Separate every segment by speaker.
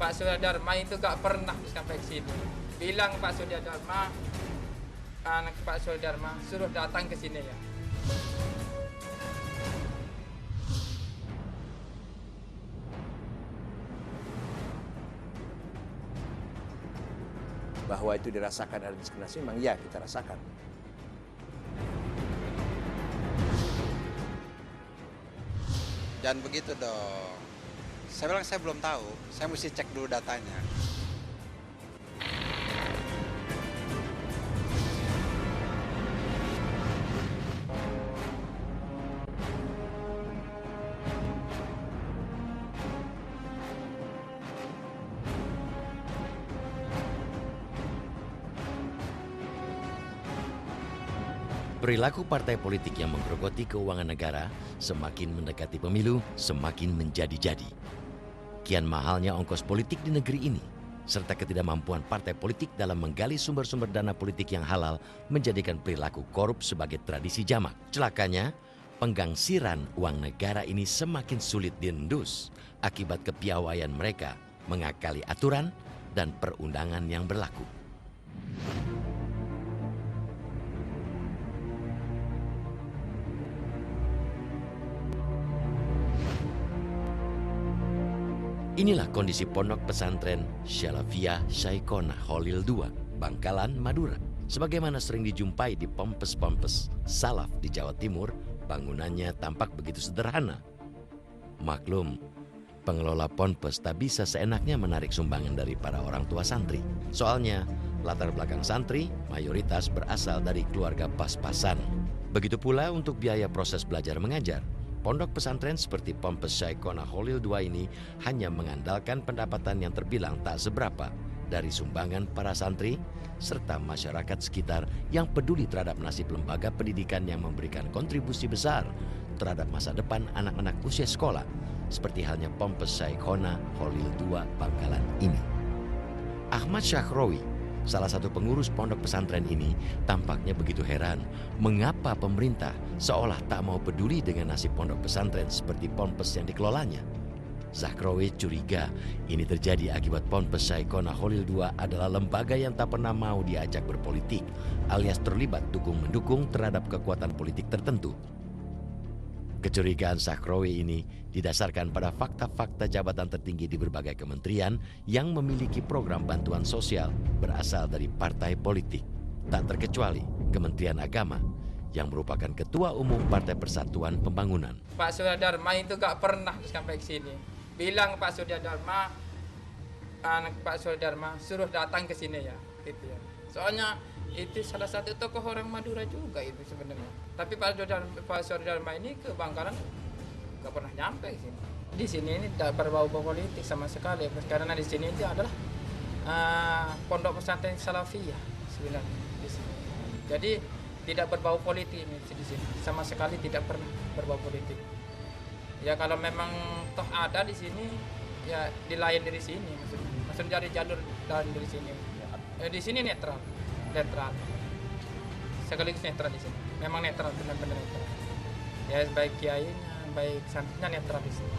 Speaker 1: Pak Surya Dharma itu gak pernah sampai ke sini. Bilang Pak Surya Dharma, anak Pak Surya Dharma suruh datang ke sini ya.
Speaker 2: Bahwa itu dirasakan ada diskriminasi, memang ya kita rasakan.
Speaker 3: Jangan begitu dong. Saya bilang saya belum tahu, saya mesti cek dulu datanya.
Speaker 4: Perilaku partai politik yang menggerogoti keuangan negara semakin mendekati pemilu, semakin menjadi-jadi. Kian mahalnya ongkos politik di negeri ini, serta ketidakmampuan partai politik dalam menggali sumber-sumber dana politik yang halal menjadikan perilaku korup sebagai tradisi jamak. Celakanya, penggangsiran uang negara ini semakin sulit diendus akibat kepiawaian mereka mengakali aturan dan perundangan yang berlaku. Inilah kondisi pondok pesantren Syalafiyah Syaikona Holil II, Bangkalan, Madura. Sebagaimana sering dijumpai di pompes-pompes salaf di Jawa Timur, bangunannya tampak begitu sederhana. Maklum, pengelola ponpes tak bisa seenaknya menarik sumbangan dari para orang tua santri. Soalnya, latar belakang santri mayoritas berasal dari keluarga pas-pasan. Begitu pula untuk biaya proses belajar mengajar. Pondok pesantren seperti Pompes Syaikona Holil II ini hanya mengandalkan pendapatan yang terbilang tak seberapa dari sumbangan para santri serta masyarakat sekitar yang peduli terhadap nasib lembaga pendidikan yang memberikan kontribusi besar terhadap masa depan anak-anak usia sekolah, seperti halnya Pompes Syaikona Holil II Bangkalan ini. Ahmad Syahrawi, salah satu pengurus pondok pesantren ini, tampaknya begitu heran mengapa pemerintah seolah tak mau peduli dengan nasib pondok pesantren seperti ponpes yang dikelolanya. Syahrawi curiga ini terjadi akibat Pompes Syaikona Holil II adalah lembaga yang tak pernah mau diajak berpolitik alias terlibat dukung-mendukung terhadap kekuatan politik tertentu. Kecurigaan Syahrawi ini didasarkan pada fakta-fakta jabatan tertinggi di berbagai kementerian yang memiliki program bantuan sosial berasal dari partai politik. Tak terkecuali Kementerian Agama yang merupakan Ketua Umum Partai Persatuan Pembangunan.
Speaker 1: Pak Surya Dharma itu gak pernah sampai ke sini. Bilang Pak Surya Dharma, anak Pak Surya Dharma suruh datang ke sini ya, gitu ya. Soalnya itu salah satu tokoh orang Madura juga itu sebenarnya. Tapi Pak Surya Dharma ini ke Bangkalan nggak pernah nyampe ke sini. Di sini ini tidak berbau politik sama sekali, karena di sini itu adalah pondok pesantren Salafiyah sebenarnya di sini. Jadi tidak berbau politik ini di sini, sama sekali tidak pernah berbau politik. Ya kalau memang toh ada di sini, ya di lain dari sini, maksudnya dari jalur lain dari sini. Di sini netral. Sekaligus netral di sini. Memang netral, benar-benar netral. Ya baik kiainya, baik santrinya netral di sini.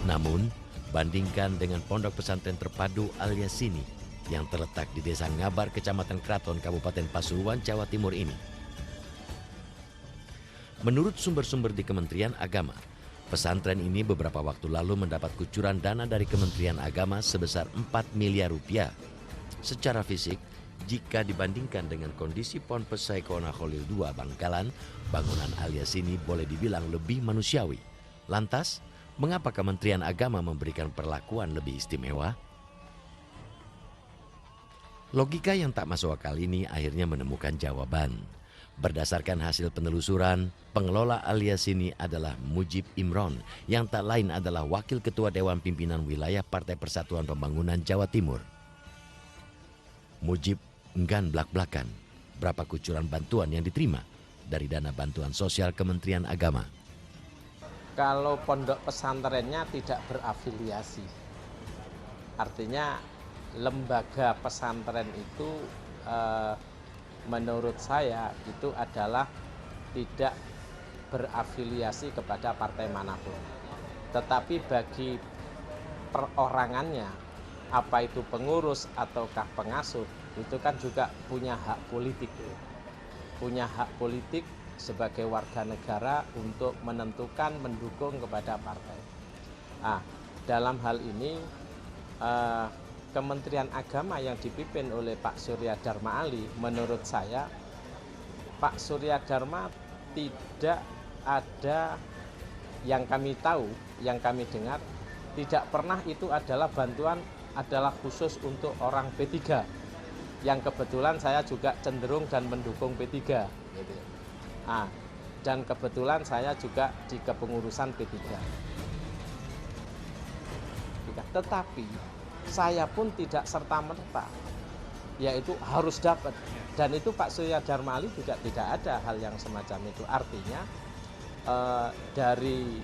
Speaker 4: Namun, bandingkan dengan pondok pesantren terpadu Al-Yasini yang terletak di Desa Ngabar, Kecamatan Kraton, Kabupaten Pasuruan, Jawa Timur ini. Menurut sumber-sumber di Kementerian Agama, pesantren ini beberapa waktu lalu mendapat kucuran dana dari Kementerian Agama sebesar 4 miliar rupiah. Secara fisik, jika dibandingkan dengan kondisi Pompes Syaikona Holil II Bangkalan, bangunan Al-Yasini boleh dibilang lebih manusiawi. Lantas, mengapa Kementerian Agama memberikan perlakuan lebih istimewa? Logika yang tak masuk akal ini akhirnya menemukan jawaban. Berdasarkan hasil penelusuran, pengelola Al-Yasini adalah Mujib Imron, yang tak lain adalah Wakil Ketua Dewan Pimpinan Wilayah Partai Persatuan Pembangunan Jawa Timur. Mujib enggan belak-belakan berapa kucuran bantuan yang diterima dari dana bantuan sosial Kementerian Agama.
Speaker 5: Kalau pondok pesantrennya tidak berafiliasi, artinya lembaga pesantren itu menurut saya itu adalah tidak berafiliasi kepada partai manapun. Tetapi bagi perorangannya, apa itu pengurus ataukah pengasuh, itu kan juga punya hak politik. Punya hak politik sebagai warga negara untuk menentukan mendukung kepada partai. Dalam hal ini Kementerian Agama yang dipimpin oleh Pak Surya Dharma Ali, menurut saya Pak Surya Dharma tidak ada, yang kami tahu, yang kami dengar, tidak pernah itu adalah bantuan adalah khusus untuk orang P3, yang kebetulan saya juga cenderung dan mendukung P3 gitu. Dan kebetulan saya juga di kepengurusan P3. Tetapi saya pun tidak serta-merta yaitu harus dapat, dan itu Pak Surya Dharma Ali juga tidak ada hal yang semacam itu. Artinya dari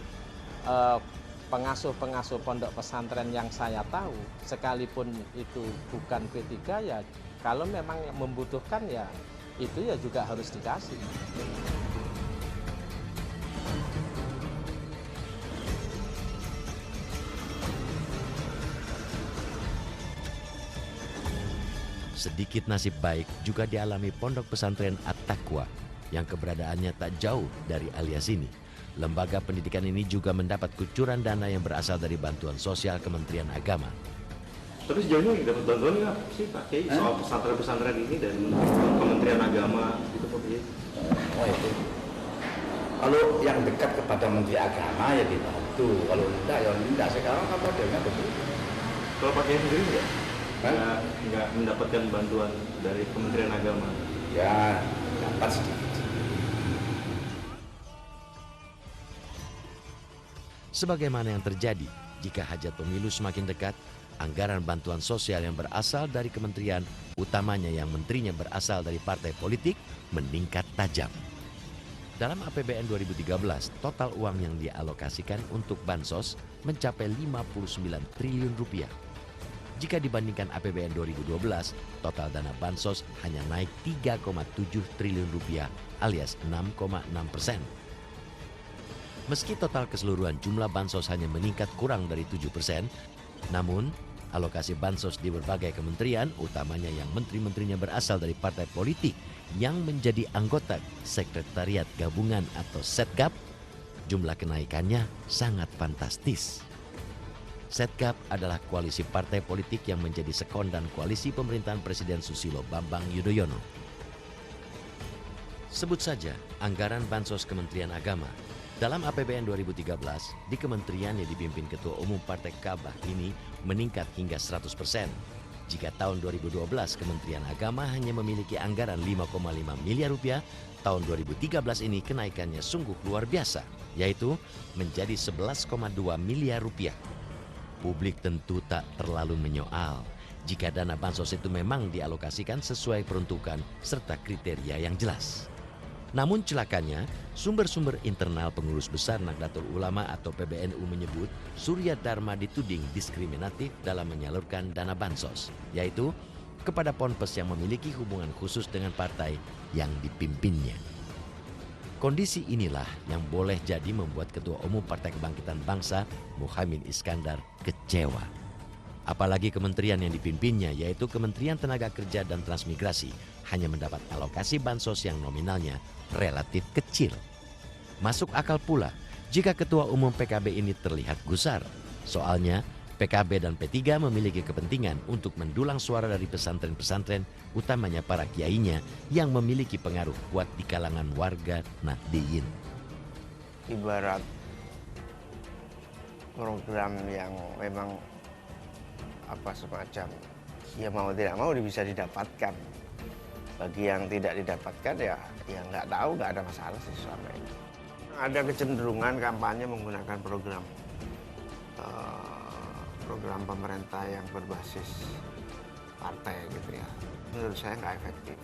Speaker 5: pengasuh-pengasuh pondok pesantren yang saya tahu, sekalipun itu bukan P3, ya kalau memang membutuhkan ya itu ya juga harus dikasih.
Speaker 4: Sedikit nasib baik juga dialami pondok pesantren At-Taqwa yang keberadaannya tak jauh dari alias ini. Lembaga pendidikan ini juga mendapat kucuran dana yang berasal dari bantuan sosial Kementerian Agama.
Speaker 6: Tapi sejauh ini dapat bantuan apa sih Pak Kiai soal pesantren-pesantren ini dari Kementerian Agama itu Pak Kiai?
Speaker 7: Oh itu. Kalau yang dekat kepada Menteri Agama ya dibantu. Kalau enggak ya enggak. Sekarang kan modelnya begitu.
Speaker 6: Kalau Pak Kiai sendiri nggak mendapatkan bantuan dari Kementerian Agama?
Speaker 7: Ya dapat sedikit.
Speaker 4: Sebagaimana yang terjadi jika hajat pemilu semakin dekat, anggaran bantuan sosial yang berasal dari kementerian, utamanya yang menterinya berasal dari partai politik, meningkat tajam. Dalam APBN 2013, total uang yang dialokasikan untuk bansos mencapai 59 triliun rupiah. Jika dibandingkan APBN 2012, total dana bansos hanya naik 3,7 triliun rupiah alias 6,6%. Meski total keseluruhan jumlah bansos hanya meningkat kurang dari 7%, namun alokasi bansos di berbagai kementerian, utamanya yang menteri-menterinya berasal dari partai politik yang menjadi anggota Sekretariat Gabungan atau Setgab, jumlah kenaikannya sangat fantastis. Setgab adalah koalisi partai politik yang menjadi sekondan koalisi pemerintahan Presiden Susilo Bambang Yudhoyono. Sebut saja anggaran bansos Kementerian Agama. Dalam APBN 2013, di kementerian yang dipimpin Ketua Umum Partai Kabah ini meningkat hingga 100%. Jika tahun 2012 Kementerian Agama hanya memiliki anggaran 5,5 miliar rupiah, tahun 2013 ini kenaikannya sungguh luar biasa, yaitu menjadi 11,2 miliar rupiah. Publik tentu tak terlalu menyoal jika dana bansos itu memang dialokasikan sesuai peruntukan serta kriteria yang jelas. Namun celakanya, sumber-sumber internal pengurus besar Nahdlatul Ulama atau PBNU menyebut Surya Dharma dituding diskriminatif dalam menyalurkan dana bansos, yaitu kepada ponpes yang memiliki hubungan khusus dengan partai yang dipimpinnya. Kondisi inilah yang boleh jadi membuat Ketua Umum Partai Kebangkitan Bangsa, Muhaimin Iskandar, kecewa. Apalagi kementerian yang dipimpinnya, yaitu Kementerian Tenaga Kerja dan Transmigrasi, hanya mendapat alokasi bansos yang nominalnya relatif kecil. Masuk akal pula jika Ketua Umum PKB ini terlihat gusar. Soalnya PKB dan P3 memiliki kepentingan untuk mendulang suara dari pesantren-pesantren, utamanya para kiainya yang memiliki pengaruh kuat di kalangan warga Nahdliyin.
Speaker 8: Ibarat program yang memang semacam ya mau tidak mau bisa didapatkan. Bagi yang tidak didapatkan ya nggak tahu, nggak ada masalah sih selama ini. Ada kecenderungan kampanye menggunakan program pemerintah yang berbasis partai gitu ya. menurut saya nggak efektif.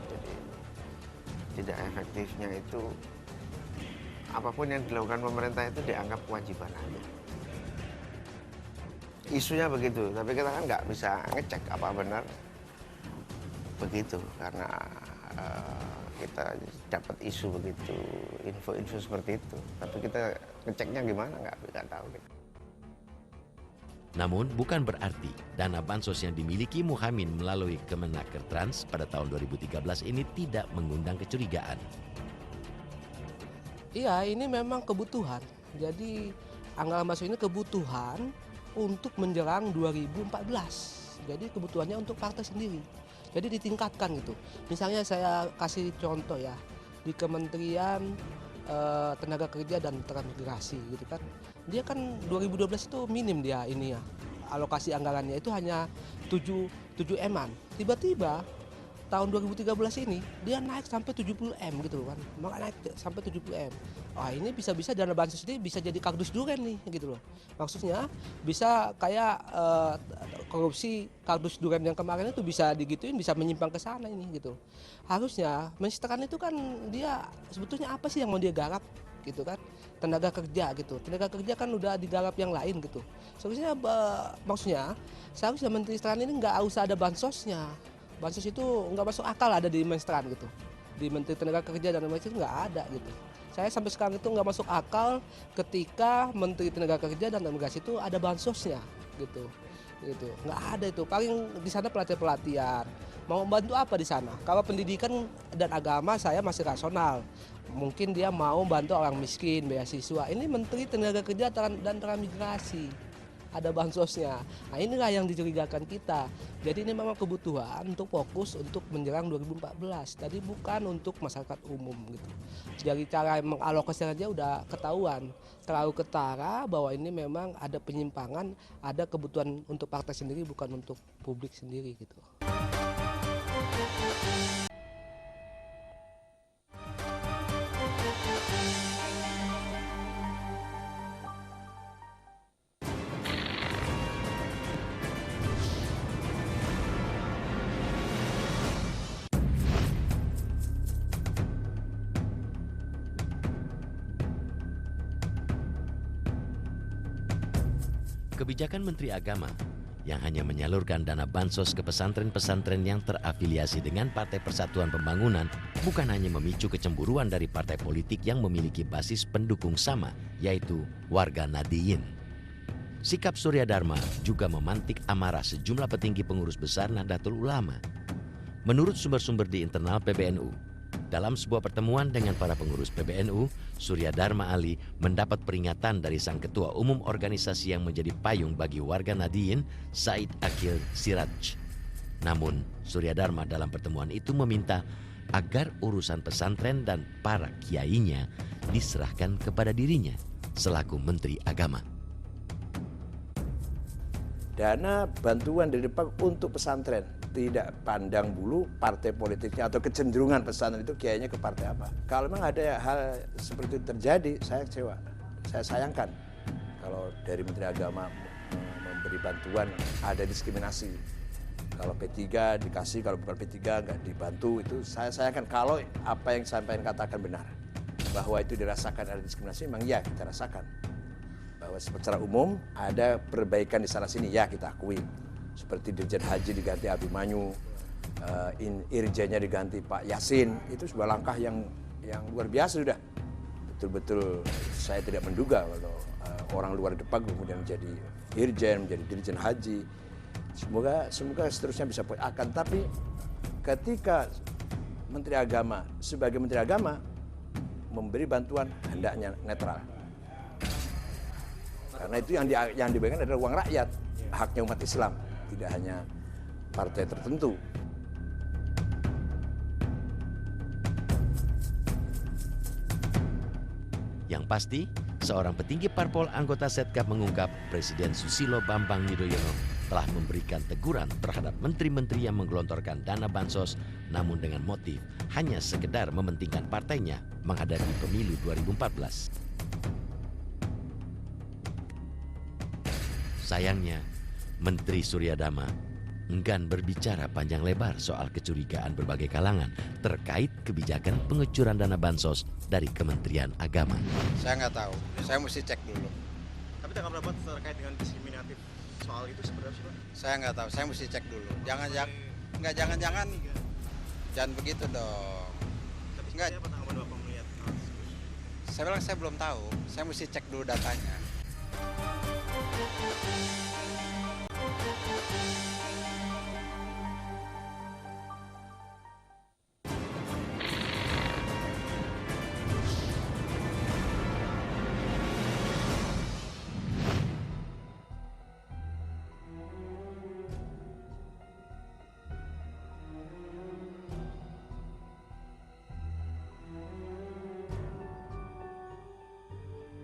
Speaker 8: Jadi tidak efektifnya itu apapun yang dilakukan pemerintah itu dianggap kewajiban aja. Isunya begitu, tapi kita kan nggak bisa ngecek apa benar begitu karena kita dapat isu begitu, info-info seperti itu. Tapi kita ngeceknya gimana nggak tahu.
Speaker 4: Namun bukan berarti dana bansos yang dimiliki Muhammad melalui Kemenaker Trans pada tahun 2013 ini tidak mengundang kecurigaan.
Speaker 9: Iya, ini memang kebutuhan. Jadi anggaran bansos ini kebutuhan untuk menjelang 2014. Jadi kebutuhannya untuk partai sendiri. Jadi ditingkatkan gitu. Misalnya saya kasih contoh ya, di Kementerian Tenaga Kerja dan Transmigrasi gitu kan. Dia kan 2012 itu minim dia ini ya. Alokasi anggarannya itu hanya 7 M-an. Tiba-tiba tahun 2013 ini dia naik sampai 70 M gitu kan. Maka naik sampai 70 M. Wah, ini bisa-bisa dana bansos ini bisa jadi kardus duren nih gitu loh. Maksudnya bisa kayak korupsi kardus duren yang kemarin itu bisa digituin, bisa menyimpang ke sana ini gitu. Harusnya mensetaraan itu kan dia sebetulnya apa sih yang mau dia garap gitu kan? Tenaga kerja gitu. Tenaga kerja kan udah digarap yang lain gitu. Seharusnya maksudnya seharusnya Menteri Setaraan ini nggak usah ada bansosnya. Bansos itu nggak masuk akal ada di Mensteran gitu. Di Menteri Tenaga Kerja dan Transmigrasi itu nggak ada gitu. Saya sampai sekarang itu nggak masuk akal ketika Menteri Tenaga Kerja dan Transmigrasi itu ada bansosnya gitu. Nggak ada itu. Paling di sana pelatihan. Mau membantu apa di sana? Kalau pendidikan dan agama saya masih rasional. Mungkin dia mau bantu orang miskin, beasiswa. Ini Menteri Tenaga Kerja dan Transmigrasi. Ada bansosnya. Nah, inilah yang dicurigakan kita. Jadi ini memang kebutuhan untuk fokus untuk menjelang 2014. Tadi bukan untuk masyarakat umum gitu. Dari cara mengalokasikan saja udah ketahuan. Terlalu ketara bahwa ini memang ada penyimpangan, ada kebutuhan untuk partai sendiri bukan untuk publik sendiri gitu.
Speaker 4: Kebijakan Menteri Agama yang hanya menyalurkan dana bansos ke pesantren-pesantren yang terafiliasi dengan Partai Persatuan Pembangunan bukan hanya memicu kecemburuan dari partai politik yang memiliki basis pendukung sama, yaitu warga Nahdliyin. Sikap Surya Dharma juga memantik amarah sejumlah petinggi pengurus besar Nahdlatul Ulama. Menurut sumber-sumber di internal PBNU, dalam sebuah pertemuan dengan para pengurus PBNU, Surya Dharma Ali mendapat peringatan dari sang ketua umum organisasi yang menjadi payung bagi warga Nahdliyin, Said Akil Siraj. Namun, Surya Dharma dalam pertemuan itu meminta agar urusan pesantren dan para kiainya diserahkan kepada dirinya selaku Menteri Agama.
Speaker 2: Dana bantuan dari Depak untuk pesantren, tidak pandang bulu partai politiknya atau kecenderungan pesantren itu kiainya ke partai apa. Kalau memang ada hal seperti itu terjadi, saya kecewa. Saya sayangkan kalau dari Menteri Agama memberi bantuan ada diskriminasi. Kalau P3 dikasih, kalau bukan P3 nggak dibantu, itu saya sayangkan. Kalau apa yang sampai katakan benar, bahwa itu dirasakan ada diskriminasi, memang ya kita rasakan. Bahwa secara umum ada perbaikan di sana sini, ya kita akui. Seperti Dirjen Haji diganti Abimanyu, Irjennya diganti Pak Yasin, itu sebuah langkah yang luar biasa sudah. Betul-betul saya tidak menduga kalau orang luar Depak kemudian menjadi Irjen, menjadi Dirjen Haji. Semoga seterusnya bisa akan. Tapi ketika Menteri Agama sebagai Menteri Agama memberi bantuan hendaknya netral. Karena itu yang diberikan adalah uang rakyat, haknya umat Islam, tidak hanya partai tertentu.
Speaker 4: Yang pasti, seorang petinggi parpol anggota Setkap mengungkap Presiden Susilo Bambang Yudhoyono telah memberikan teguran terhadap menteri-menteri yang menggelontorkan dana bansos namun dengan motif hanya sekedar mementingkan partainya menghadapi pemilu 2014. Sayangnya, Menteri Surya Dharma enggan berbicara panjang lebar soal kecurigaan berbagai kalangan terkait kebijakan pengucuran dana bansos dari Kementerian Agama.
Speaker 3: Saya nggak tahu, saya mesti cek dulu.
Speaker 6: Tapi tanggapan Bapak terkait dengan diskriminatif soal itu seperti apa sih, Pak?
Speaker 3: Saya nggak tahu, saya mesti cek dulu. Jangan begitu dong.
Speaker 6: Tapi
Speaker 3: Nggak.
Speaker 6: seperti apa tanggapan Bapak melihat hal tersebut?
Speaker 3: Saya bilang saya belum tahu, saya mesti cek dulu datanya.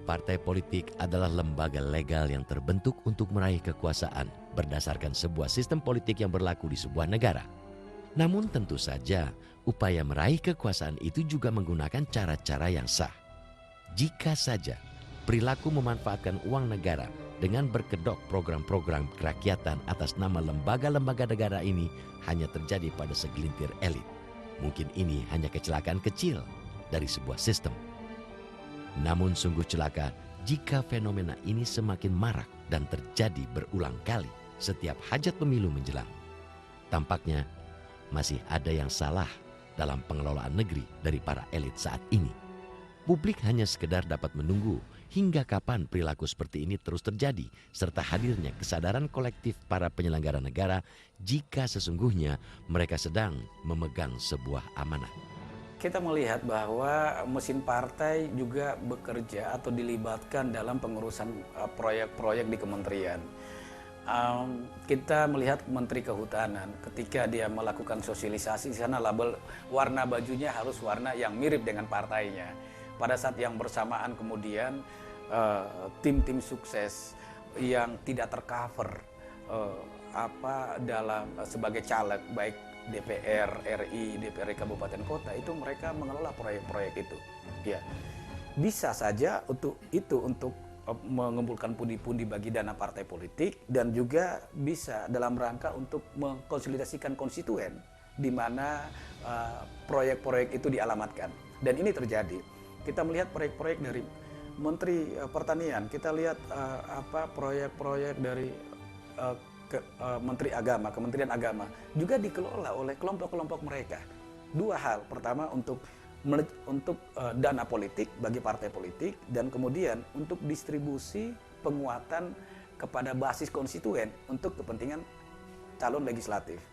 Speaker 4: Partai politik adalah lembaga legal yang terbentuk untuk meraih kekuasaan berdasarkan sebuah sistem politik yang berlaku di sebuah negara. Namun tentu saja, upaya meraih kekuasaan itu juga menggunakan cara-cara yang sah. Jika saja perilaku memanfaatkan uang negara dengan berkedok program-program kerakyatan atas nama lembaga-lembaga negara ini hanya terjadi pada segelintir elit. Mungkin ini hanya kecelakaan kecil dari sebuah sistem. Namun sungguh celaka jika fenomena ini semakin marak dan terjadi berulang kali setiap hajat pemilu menjelang. Tampaknya masih ada yang salah dalam pengelolaan negeri dari para elit saat ini. Publik hanya sekedar dapat menunggu hingga kapan perilaku seperti ini terus terjadi, serta hadirnya kesadaran kolektif para penyelenggara negara jika sesungguhnya mereka sedang memegang sebuah amanah.
Speaker 10: Kita melihat bahwa mesin partai juga bekerja atau dilibatkan dalam pengurusan proyek-proyek di kementerian. Kita melihat Menteri Kehutanan ketika dia melakukan sosialisasi di sana label warna bajunya harus warna yang mirip dengan partainya. Pada saat yang bersamaan kemudian tim-tim sukses yang tidak tercover dalam sebagai caleg baik DPR RI, DPR Kabupaten Kota itu mereka mengelola proyek-proyek itu. Ya, bisa saja untuk mengumpulkan pundi-pundi bagi dana partai politik dan juga bisa dalam rangka untuk mengkonsolidasikan konstituen di mana proyek-proyek itu dialamatkan. Dan ini terjadi. Kita melihat proyek-proyek dari Menteri Pertanian, kita lihat proyek-proyek dari Menteri Agama, Kementerian Agama juga dikelola oleh kelompok-kelompok mereka. Dua hal, pertama untuk dana politik bagi partai politik dan kemudian untuk distribusi penguatan kepada basis konstituen untuk kepentingan calon legislatif.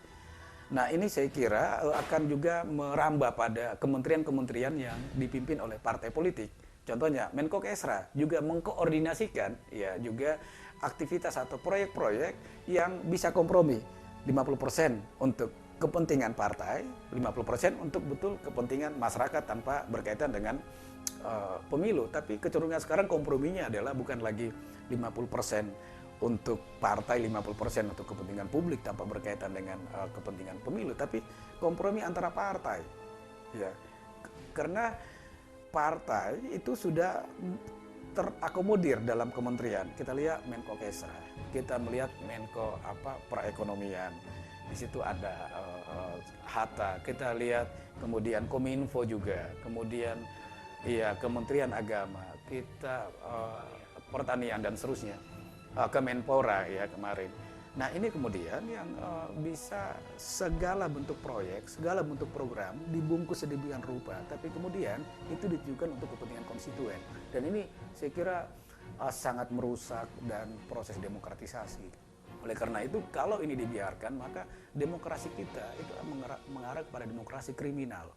Speaker 10: Nah ini saya kira akan juga merambah pada kementerian-kementerian yang dipimpin oleh partai politik. Contohnya Menko Kesra juga mengkoordinasikan ya juga aktivitas atau proyek-proyek yang bisa kompromi 50% untuk kepentingan partai, 50% untuk betul kepentingan masyarakat tanpa berkaitan dengan pemilu. Tapi kecenderungan sekarang komprominya adalah bukan lagi 50% untuk partai, 50% untuk kepentingan publik tanpa berkaitan dengan kepentingan pemilu, tapi kompromi antara partai. Ya. Karena partai itu sudah terakomodir dalam kementerian. Kita lihat Menko Kesra, kita melihat Menko perekonomian. Di situ ada Hatta. Kita lihat kemudian Kominfo juga, kemudian Kementerian Agama, kita Pertanian dan seterusnya, Kemenpora ya kemarin. Nah ini kemudian yang bisa segala bentuk proyek, segala bentuk program dibungkus sedemikian rupa, tapi kemudian itu ditujukan untuk kepentingan konstituen. Dan ini saya kira sangat merusak dan proses demokratisasi. Oleh karena itu kalau ini dibiarkan maka demokrasi kita itu mengarah kepada demokrasi kriminal.